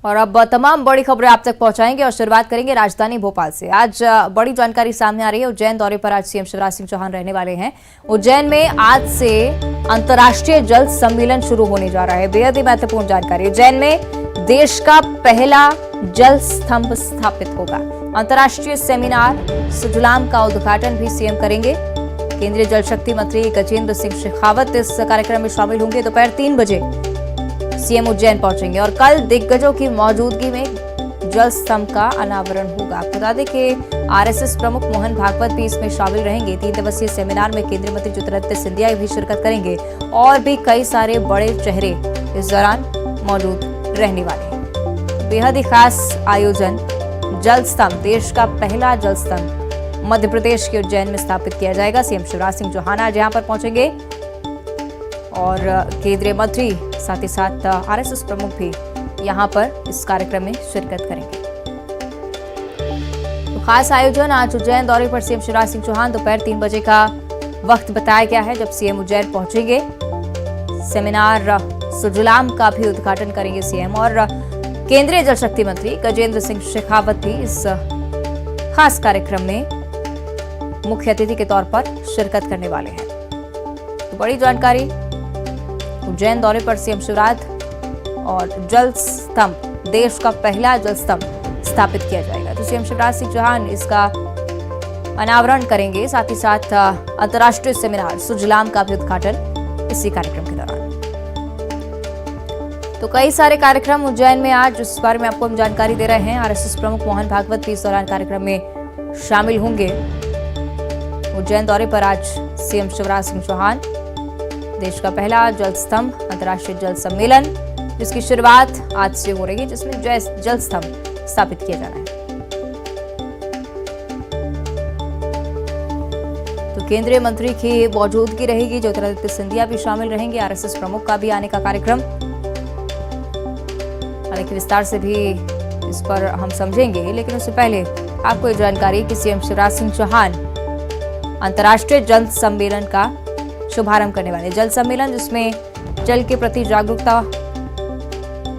और अब तमाम बड़ी खबरें आप तक पहुंचाएंगे और शुरुआत करेंगे राजधानी भोपाल से। आज बड़ी जानकारी सामने आ रही है। उज्जैन दौरे पर आज सीएम शिवराज सिंह चौहान रहने वाले हैं। उज्जैन में आज से अंतर्राष्ट्रीय जल सम्मेलन शुरू होने जा रहा है। बेहद ही महत्वपूर्ण जानकारी। उज्जैन में देश का पहला जल स्तंभ स्थापित होगा। अंतर्राष्ट्रीय सेमिनार सुजलाम का उद्घाटन भी सीएम करेंगे। केंद्रीय जल शक्ति मंत्री गजेंद्र सिंह शेखावत इस कार्यक्रम में शामिल होंगे। दोपहर 3 बजे सीएम उज्जैन पहुंचेंगे और कल दिग्गजों की मौजूदगी में जल स्तंभ का अनावरण होगा। आपको बता दें कि आरएसएस प्रमुख मोहन भागवत भी इसमें शामिल रहेंगे। 3 दिवसीय सेमिनार में केंद्रीय मंत्री ज्योतिरादित्य सिंधिया भी शिरकत करेंगे और भी कई सारे बड़े चेहरे इस दौरान मौजूद रहने वाले हैं। बेहद ही खास आयोजन। जल स्तंभ, देश का पहला जल स्तंभ मध्य प्रदेश के उज्जैन में स्थापित किया जाएगा। सीएम शिवराज सिंह चौहान आज यहाँ पर पहुंचेंगे और केंद्रीय मंत्री साथ ही साथ आरएसएस प्रमुख भी यहां पर इस कार्यक्रम में शिरकत करेंगे। तो खास आयोजन। आज उज्जैन दौरे पर सीएम शिवराज सिंह चौहान। दोपहर 3 बजे का वक्त बताया गया है जब सीएम उज्जैन पहुंचेंगे। सेमिनार सुजलाम का भी उद्घाटन करेंगे सीएम और केंद्रीय जल शक्ति मंत्री गजेंद्र सिंह शेखावत भी इस खास कार्यक्रम में मुख्य अतिथि के तौर पर शिरकत करने वाले हैं। तो बड़ी जानकारी। उज्जैन दौरे पर सीएम शिवराज और जल स्तंभ, देश का पहला जल स्तंभ स्थापित किया जाएगा। तो सीएम शिवराज सिंह चौहान इसका अनावरण करेंगे। साथ ही साथ अंतर्राष्ट्रीय सेमिनार सुजलाम का भी उद्घाटन इसी कार्यक्रम के दौरान। तो कई सारे कार्यक्रम उज्जैन में आज, इस बारे में आपको हम जानकारी दे रहे हैं। आरएसएस प्रमुख मोहन भागवत भी इस दौरान कार्यक्रम में शामिल होंगे। उज्जैन दौरे पर आज सीएम शिवराज सिंह चौहान। देश का पहला जल स्तंभ अंतर्राष्ट्रीय जल सम्मेलन, जिसकी शुरुआत आज से हो रही है, जिसमें जल स्तंभ स्थापित किया जाना है। तो केंद्रीय मंत्री की मौजूदगी रहेगी। ज्योतिरादित्य सिंधिया भी शामिल रहेंगे। आरएसएस प्रमुख का भी आने का कार्यक्रम। हालांकि विस्तार से भी इस पर हम समझेंगे, लेकिन उससे पहले आपको ये जानकारी कि सीएम शिवराज सिंह चौहान अंतर्राष्ट्रीय जल सम्मेलन का शुभारंभ करने वाले। जल सम्मेलन जिसमें जल के प्रति जागरूकता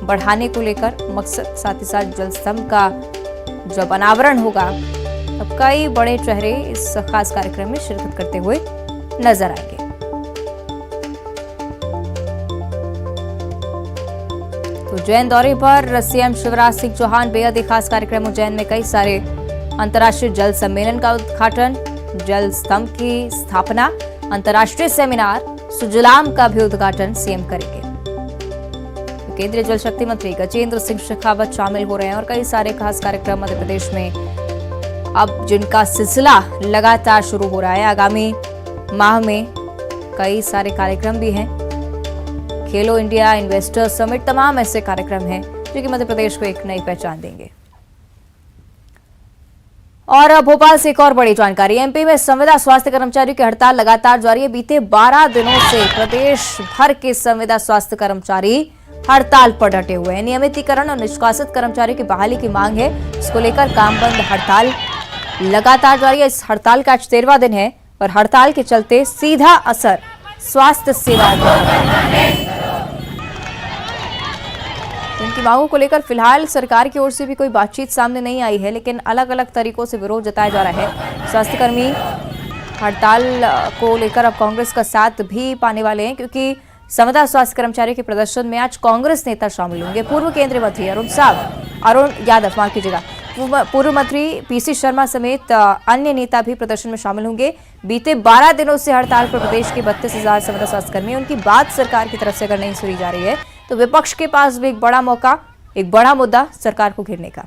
बढ़ाने को लेकर मकसद, साथ ही साथ जल स्तंभ का जब अनावरण होगा तब कई बड़े चेहरे इस खास कार्यक्रम में शिरकत करते हुए नजर आएंगे। तो उज्जैन दौरे पर सीएम शिवराज सिंह चौहान। बेहद ही खास कार्यक्रम। उज्जैन में कई सारे अंतर्राष्ट्रीय जल सम्मेलन का उद्घाटन, जल स्तंभ की स्थापना, अंतर्राष्ट्रीय सेमिनार सुजलाम का भी उद्घाटन सीएम करेंगे। केंद्रीय जल शक्ति मंत्री गजेंद्र सिंह शेखावत शामिल हो रहे हैं और कई सारे खास कार्यक्रम मध्य प्रदेश में अब जिनका सिलसिला लगातार शुरू हो रहा है। आगामी माह में कई सारे कार्यक्रम भी हैं। खेलो इंडिया, इन्वेस्टर समिट, तमाम ऐसे कार्यक्रम हैं जो कि मध्य प्रदेश को एक नई पहचान देंगे। और भोपाल से एक और बड़ी जानकारी। एमपी में संविदा स्वास्थ्य कर्मचारियों की हड़ताल लगातार जारी है। बीते 12 दिनों से प्रदेश भर के संविदा स्वास्थ्य कर्मचारी हड़ताल पर डटे हुए हैं। नियमितीकरण और निष्कासित कर्मचारियों की बहाली की मांग है। इसको लेकर काम बंद हड़ताल लगातार जारी है। इस हड़ताल का आज 13वां दिन है और हड़ताल के चलते सीधा असर स्वास्थ्य सेवाओं पर। इनकी मांगों को लेकर फिलहाल सरकार की ओर से भी कोई बातचीत सामने नहीं आई है, लेकिन अलग अलग तरीकों से विरोध जताया जा रहा है। स्वास्थ्यकर्मी हड़ताल को लेकर अब कांग्रेस का साथ भी पाने वाले हैं, क्योंकि संविदा स्वास्थ्य कर्मचारियों के प्रदर्शन में आज कांग्रेस नेता शामिल होंगे। पूर्व केंद्रीय मंत्री अरुण यादव, माफ कीजिएगा, पूर्व मंत्री पीसी शर्मा समेत अन्य नेता भी प्रदर्शन में शामिल होंगे। बीते 12 दिनों से हड़ताल पर प्रदेश के 32,000 संविदा स्वास्थ्य कर्मी। उनकी बात सरकार की तरफ से अगर नहीं सुनी जा रही है तो विपक्ष के पास भी एक बड़ा मौका, एक बड़ा मुद्दा सरकार को घेरने का।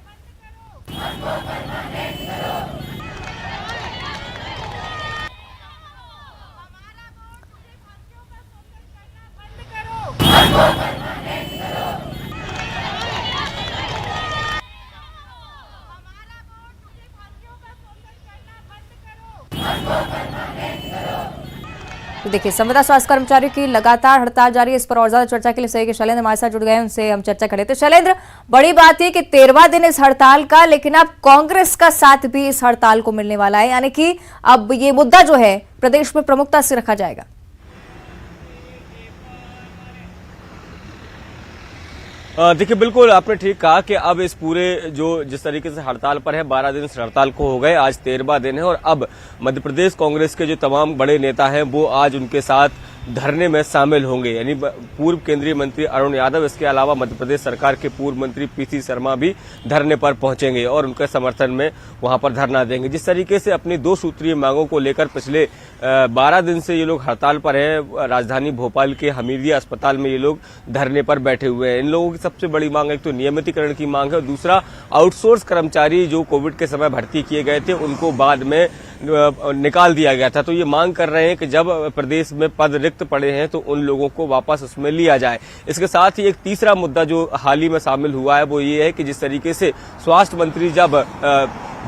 तो देखिए, संविदा स्वास्थ्य कर्मचारियों की लगातार हड़ताल जारी है। इस पर और ज्यादा चर्चा के लिए सहयोगी शैलेंद्र हमारे साथ जुड़ गए हैं, उनसे हम चर्चा करें। तो शैलेंद्र, बड़ी बात है कि 13वां दिन इस हड़ताल का, लेकिन अब कांग्रेस का साथ भी इस हड़ताल को मिलने वाला है, यानी कि अब ये मुद्दा जो है प्रदेश में प्रमुखता से रखा जाएगा। देखिए, बिल्कुल आपने ठीक कहा कि अब इस पूरे जिस तरीके से हड़ताल पर है, 12 दिन से हड़ताल को हो गए, आज 13वां दिन है और अब मध्य प्रदेश कांग्रेस के जो तमाम बड़े नेता हैं वो आज उनके साथ धरने में शामिल होंगे। यानी पूर्व केंद्रीय मंत्री अरुण यादव, इसके अलावा मध्य प्रदेश सरकार के पूर्व मंत्री पीसी शर्मा भी धरने पर पहुंचेंगे और उनके समर्थन में वहां पर धरना देंगे। जिस तरीके से अपनी 2 सूत्रीय मांगों को लेकर पिछले 12 दिन से ये लोग हड़ताल पर हैं, राजधानी भोपाल के हमीदिया अस्पताल में ये लोग धरने पर बैठे हुए हैं। इन लोगों की सबसे बड़ी मांग एक तो नियमितीकरण की मांग है और दूसरा आउटसोर्स कर्मचारी जो कोविड के समय भर्ती किए गए थे उनको बाद में निकाल दिया गया था। तो ये मांग कर रहे हैं कि जब प्रदेश में पद रिक्त पड़े हैं तो उन लोगों को वापस उसमें लिया जाए। इसके साथ ही एक तीसरा मुद्दा जो हाल ही में शामिल हुआ है वो ये है कि जिस तरीके से स्वास्थ्य मंत्री जब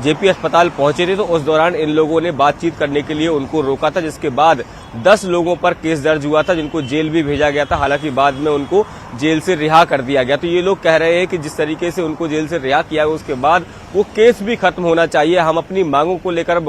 जेपी अस्पताल पहुंचे थे तो उस दौरान इन लोगों ने बातचीत करने के लिए उनको रोका था, जिसके बाद 10 लोगों पर केस दर्ज हुआ था जिनको जेल भी भेजा गया था। हालांकि बाद में उनको जेल से रिहा कर दिया गया। तो ये लोग कह रहे हैं कि जिस तरीके से उनको जेल से रिहा किया उसके बाद वो केस भी खत्म होना चाहिए। हम अपनी मांगों को लेकर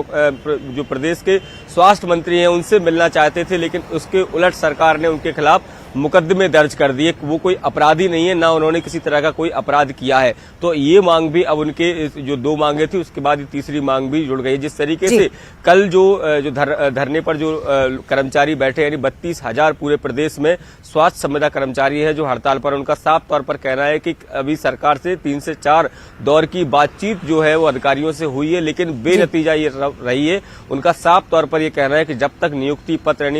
जो प्रदेश के स्वास्थ्य मंत्री हैं उनसे मिलना चाहते थे, लेकिन उसके उलट सरकार ने उनके खिलाफ मुकदमे दर्ज कर दिए। वो कोई अपराधी नहीं है, ना उन्होंने किसी तरह का कोई अपराध किया है। तो ये मांग भी अब उनके जो 2 मांगे थी उसके बाद तीसरी मांग भी जुड़ गई। जिस तरीके से कल जो धरने पर जो कर्मचारी बैठे, यानी 32,000 पूरे प्रदेश में स्वास्थ्य संविदा कर्मचारी है जो हड़ताल पर, उनका साफ तौर पर कहना है कि अभी सरकार से 3 से 4 दौर की बातचीत जो है वो अधिकारियों से हुई है लेकिन बेनतीजा ये रही है। उनका साफ तौर पर ये कहना है कि जब तक नियुक्ति पत्र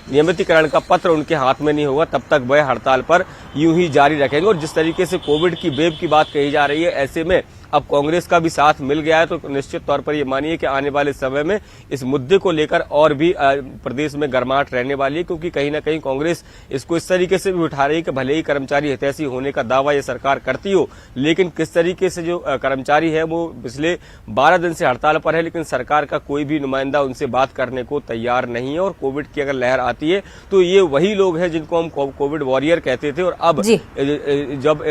नियमितीकरण का पत्र उनके हाथ में नहीं होगा तब तक वह हड़ताल पर यूं ही जारी रखेंगे। और जिस तरीके से कोविड की वेव की बात कही जा रही है, ऐसे में अब कांग्रेस का भी साथ मिल गया है तो निश्चित तौर पर ये मानिए कि आने वाले समय में इस मुद्दे को लेकर और भी प्रदेश में गर्माहट रहने वाली है, क्योंकि कहीं ना कहीं कांग्रेस इसको इस तरीके से भी उठा रही है कि भले ही कर्मचारी हितैषी होने का दावा ये सरकार करती हो, लेकिन किस तरीके से जो कर्मचारी है वो पिछले 12 दिन से हड़ताल पर है लेकिन सरकार का कोई भी नुमाइंदा उनसे बात करने को तैयार नहीं है। और कोविड की अगर लहर आती है तो ये वही लोग हैं जिनको हम कोविड वॉरियर कहते थे, और अब जब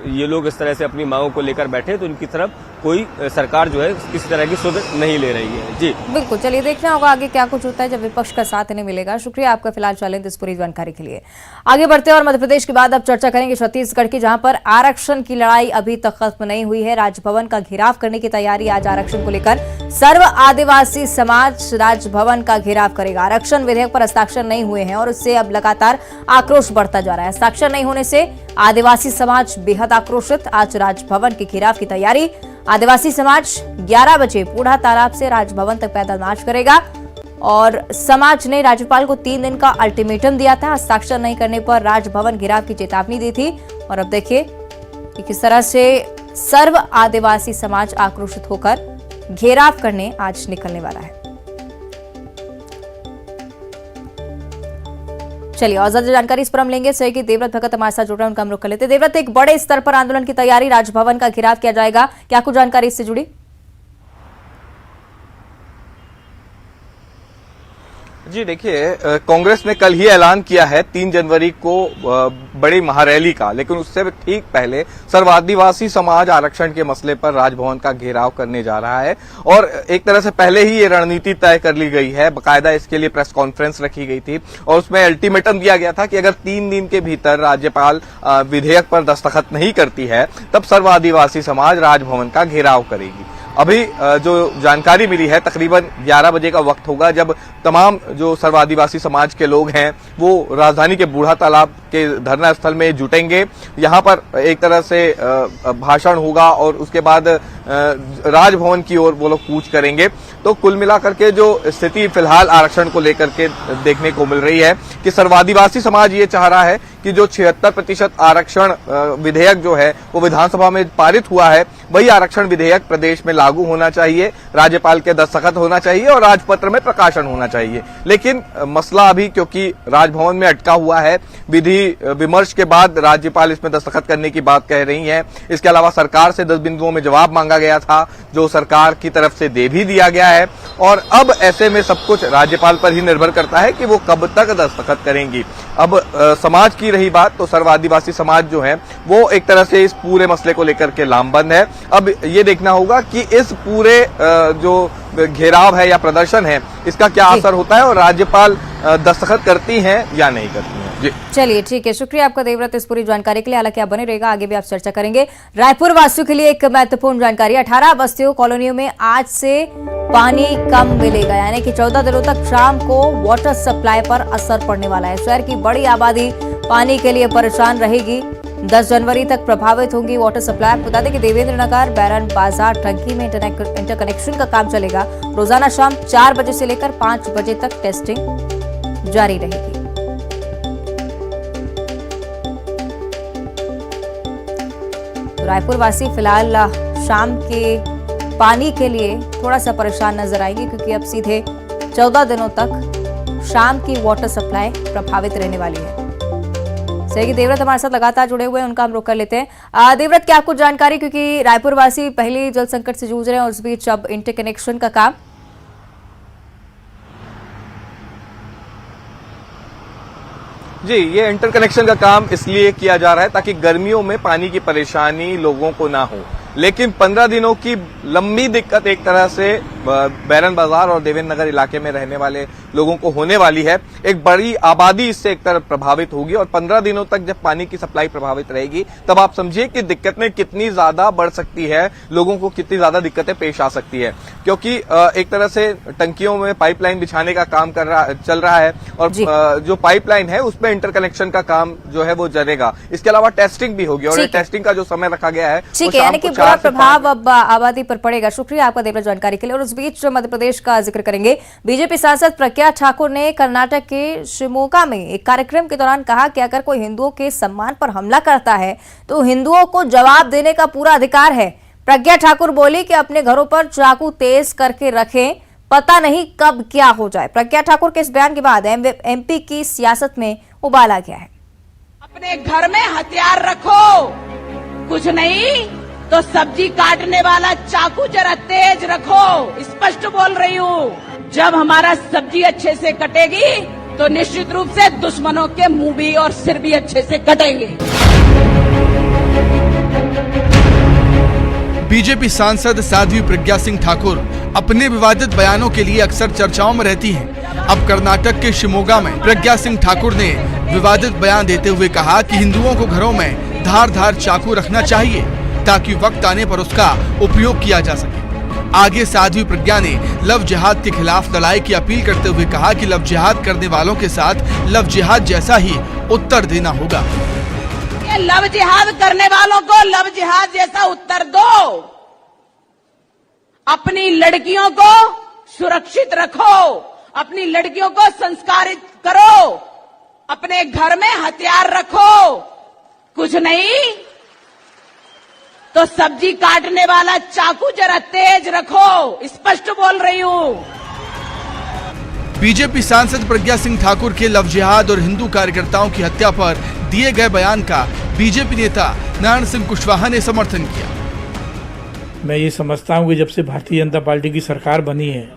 ये लोग इस तरह से अपनी मांगों को लेकर बैठे तो उनकी तरफ कोई सरकार जो है किसी तरह की सुध नहीं ले रही है। जी बिल्कुल, चलिए देखना होगा आगे क्या कुछ होता है जब विपक्ष का साथ नहीं मिलेगा। शुक्रिया आपका फिलहाल चैलेंज इस पूरी जानकारी के लिए। आगे बढ़ते हैं और मध्य प्रदेश के बाद अब चर्चा करेंगे छत्तीसगढ़ की, जहां पर आरक्षण की लड़ाई अभी तक खत्म नहीं हुई है। राजभवन का घेराव करने की तैयारी, आज आरक्षण को लेकर सर्व आदिवासी समाज राजभवन का घेराव करेगा। आरक्षण विधेयक पर हस्ताक्षर नहीं हुए हैं और उससे अब लगातार आक्रोश बढ़ता जा रहा है। हस्ताक्षर नहीं होने से आदिवासी समाज बेहद आक्रोशित, आज राजभवन के घेराव की तैयारी। आदिवासी समाज 11 बजे बूढ़ा तालाब से राजभवन तक पैदल मार्च करेगा और समाज ने राज्यपाल को 3 दिन का अल्टीमेटम दिया था। हस्ताक्षर नहीं करने पर राजभवन घेराव की चेतावनी दी थी और अब देखिए कि किस तरह से सर्व आदिवासी समाज आक्रोशित होकर घेराव करने आज निकलने वाला है। चलिए और ज्यादा जानकारी इस पर हम लेंगे। सहयोगी देवव्रत भगत हमारे साथ जुड़ रहे हैं, उनका हम रुख कर लेते हैं। देवव्रत, एक बड़े स्तर पर आंदोलन की तैयारी, राजभवन का घेराव किया जाएगा, क्या कुछ जानकारी इससे जुड़ी? जी देखिए, कांग्रेस ने कल ही ऐलान किया है 3 जनवरी को बड़ी महारैली का, लेकिन उससे ठीक पहले सर्व आदिवासी समाज आरक्षण के मसले पर राजभवन का घेराव करने जा रहा है और एक तरह से पहले ही ये रणनीति तय कर ली गई है। बाकायदा इसके लिए प्रेस कॉन्फ्रेंस रखी गई थी और उसमें अल्टीमेटम दिया गया था कि अगर 3 दिन के भीतर राज्यपाल विधेयक पर दस्तखत नहीं करती है तब सर्व आदिवासी समाज राजभवन का घेराव करेगी। अभी जो जानकारी मिली है तकरीबन 11 बजे का वक्त होगा जब तमाम जो सर्व आदिवासी समाज के लोग हैं वो राजधानी के बूढ़ा तालाब के धरना स्थल में जुटेंगे। यहाँ पर एक तरह से भाषण होगा और उसके बाद राजभवन की ओर वो लोग कूच करेंगे। तो कुल मिलाकर के जो स्थिति फिलहाल आरक्षण को लेकर के देखने को मिल रही है कि सर्व आदिवासी समाज ये चाह रहा है कि जो 76% आरक्षण विधेयक जो है वो विधानसभा में पारित हुआ है वही आरक्षण विधेयक प्रदेश में लागू होना चाहिए, राज्यपाल के दस्तखत होना चाहिए और राजपत्र में प्रकाशन होना चाहिए। लेकिन मसला अभी क्योंकि राजभवन में अटका हुआ है, विधि विमर्श के बाद राज्यपाल इसमें दस्तखत करने की बात कह रही है। इसके अलावा सरकार से 10 बिंदुओं में जवाब मांगा गया था जो सरकार की तरफ से दे भी दिया गया है और अब ऐसे में सब कुछ राज्यपाल पर ही निर्भर करता है कि वो कब तक दस्तखत करेंगी। अब समाज की रही बात तो सर्व आदिवासी समाज जो है वो एक तरह से इस पूरे मसले को लेकर के लामबंद है। अब ये देखना होगा कि इस पूरे जो घेराव है या प्रदर्शन है इसका क्या असर होता है और राज्यपाल दस्तखत करती हैं या नहीं करती हैं। जी चलिए ठीक है, शुक्रिया आपका देवव्रत इस पूरी जानकारी के लिए। हालांकि आप बने रहेगा, आगे भी आप चर्चा करेंगे। रायपुर वासियों के लिए एक महत्वपूर्ण जानकारी, 18 बस्तियों कॉलोनियों में आज से पानी कम मिलेगा, यानी कि 14 दिनों तक शाम को वाटर सप्लाई पर असर पड़ने वाला है। शहर की बड़ी आबादी पानी के लिए परेशान रहेगी। 10 जनवरी तक प्रभावित होंगी वाटर सप्लाई। बता दें कि देवेंद्र नगर, बैरन बाजार, टंकी में इंटरकनेक्शन का काम चलेगा। रोजाना शाम 4 बजे से लेकर 5 बजे तक टेस्टिंग जारी रहेगी। रायपुर वासी फिलहाल शाम के पानी के लिए थोड़ा सा परेशान नजर आएंगे, क्योंकि अब सीधे 14 दिनों तक शाम की वाटर सप्लाई प्रभावित रहने वाली है। सही, देवव्रत हमारे साथ लगातार जुड़े हुए हैं, उनका हम रुख कर लेते हैं। देवव्रत, क्या आपको जानकारी, क्योंकि रायपुर वासी पहले जल संकट से जूझ रहे हैं और उस बीच अब इंटरकनेक्शन का काम। जी, ये इंटरकनेक्शन का काम इसलिए किया जा रहा है ताकि गर्मियों में पानी की परेशानी लोगों को ना हो। लेकिन 15 दिनों की लंबी दिक्कत एक तरह से बैरन बाजार और देवेंद्र नगर इलाके में रहने वाले लोगों को होने वाली है। एक बड़ी आबादी इससे एक तरफ प्रभावित होगी और 15 दिनों तक जब पानी की सप्लाई प्रभावित रहेगी तब आप समझिए कि दिक्कतें कितनी ज्यादा बढ़ सकती है, लोगों को कितनी ज्यादा दिक्कतें पेश आ सकती है। क्योंकि एक तरह से टंकियों में पाइपलाइन बिछाने का काम चल रहा है और जो पाइपलाइन है उसमें इंटरकनेक्शन का काम जो है वो चलेगा। इसके अलावा टेस्टिंग भी होगी और टेस्टिंग का जो समय रखा गया है ठीक है, यानी कि बुरा प्रभाव अब आबादी पर पड़ेगा। शुक्रिया आपका देवव्रत जानकारी के लिए। और उस बीच मध्य प्रदेश का जिक्र करेंगे। बीजेपी सांसद प्रज्ञा ठाकुर ने कर्नाटक के शिमोगा में एक कार्यक्रम के दौरान कहा कि अगर कोई हिंदुओं के सम्मान पर हमला करता है तो हिंदुओं को जवाब देने का पूरा अधिकार है। प्रज्ञा ठाकुर बोली कि अपने घरों पर चाकू तेज करके रखें, पता नहीं कब क्या हो जाए। प्रज्ञा ठाकुर के इस बयान के बाद एमपी की सियासत में उबाल आ गया है। अपने घर में हथियार रखो, कुछ नहीं तो सब्जी काटने वाला चाकू जरा तेज रखो। स्पष्ट बोल रही हूँ, जब हमारा सब्जी अच्छे से कटेगी तो निश्चित रूप से दुश्मनों के मुंह भी और सिर भी अच्छे से कटेंगे। बीजेपी सांसद साध्वी प्रज्ञा सिंह ठाकुर अपने विवादित बयानों के लिए अक्सर चर्चाओं में रहती हैं। अब कर्नाटक के शिमोगा में प्रज्ञा सिंह ठाकुर ने विवादित बयान देते हुए कहा कि हिंदुओं को घरों में धारदार चाकू रखना चाहिए ताकि वक्त आने पर उसका उपयोग किया जा सके। आगे साध्वी प्रज्ञा ने लव जिहाद के खिलाफ लड़ाई की अपील करते हुए कहा कि लव जिहाद करने वालों के साथ लव जिहाद जैसा ही उत्तर देना होगा। लव जिहाद करने वालों को लव जिहाद जैसा उत्तर दो। अपनी लड़कियों को सुरक्षित रखो, अपनी लड़कियों को संस्कारित करो, अपने घर में हथियार रखो, कुछ नहीं तो सब्जी काटने वाला चाकू जरा तेज रखो। स्पष्ट बोल रही हूँ। बीजेपी सांसद प्रज्ञा सिंह ठाकुर के लव जिहाद और हिंदू कार्यकर्ताओं की हत्या पर दिए गए बयान का बीजेपी नेता नारायण सिंह कुशवाहा ने समर्थन किया। मैं ये समझता हूँ कि जब से भारतीय जनता पार्टी की सरकार बनी है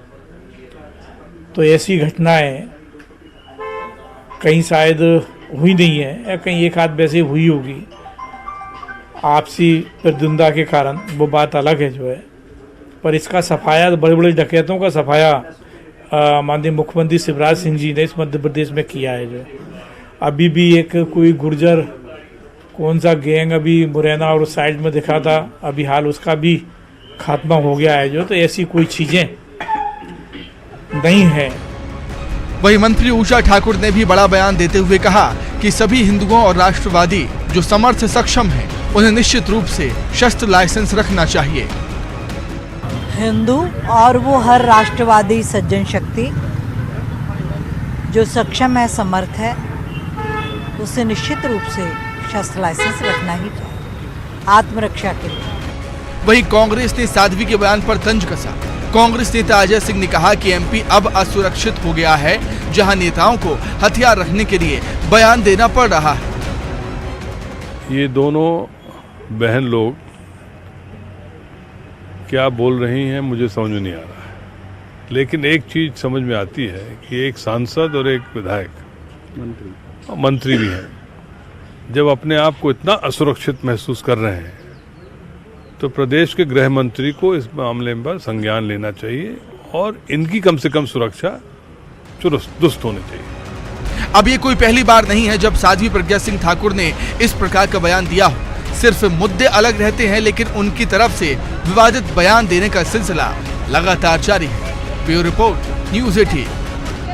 तो ऐसी घटनाएं कहीं शायद हुई नहीं है या कहीं एक आध वैसे हुई होगी आपसी प्रतिद्वंदा के कारण, वो बात अलग है जो है। पर इसका सफाया बड़े बड़े डकैतों का सफाया माननीय मुख्यमंत्री शिवराज सिंह जी ने इस मध्य प्रदेश में किया है। जो अभी भी एक कोई गुर्जर कौन सा गैंग अभी मुरैना और उस साइड में दिखा था, अभी हाल उसका भी खात्मा हो गया है। जो तो ऐसी कोई चीजें नहीं है। वहीं मंत्री उषा ठाकुर ने भी बड़ा बयान देते हुए कहा कि सभी हिंदुओं और राष्ट्रवादी जो समर्थ सक्षम हैं उन्हें निश्चित रूप से शस्त्र लाइसेंस रखना चाहिए। हिंदू और वो हर राष्ट्रवादी सज्जन शक्ति जो सक्षम है, समर्थ है, उसे निश्चित रूप से शस्त्र लाइसेंस रखना ही चाहिए आत्मरक्षा के लिए। वहीं कांग्रेस ने साध्वी के बयान पर तंज कसा। कांग्रेस नेता अजय सिंह ने कहा कि एमपी अब असुरक्षित हो गया है, जहां नेताओं को हथियार रखने के लिए बयान देना पड़ रहा है। ये दोनों बहन लोग क्या बोल रही हैं मुझे समझ में नहीं आ रहा है, लेकिन एक चीज समझ में आती है कि एक सांसद और एक विधायक मंत्री भी हैं, जब अपने आप को इतना असुरक्षित महसूस कर रहे हैं तो प्रदेश के गृह मंत्री को इस मामले पर संज्ञान लेना चाहिए और इनकी कम से कम सुरक्षा दुरुस्त होनी चाहिए। अब ये कोई पहली बार नहीं है जब साध्वी प्रज्ञा सिंह ठाकुर ने इस प्रकार का बयान दिया हो। सिर्फ मुद्दे अलग रहते हैं, लेकिन उनकी तरफ से विवादित बयान देने का सिलसिला लगातार जारी है। Bureau report, news 18।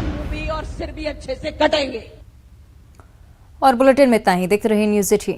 मुंह भी और सिर भी अच्छे से कटेंगे। और बुलेटिन में इतना ही। देखते रहिए न्यूज़ 18।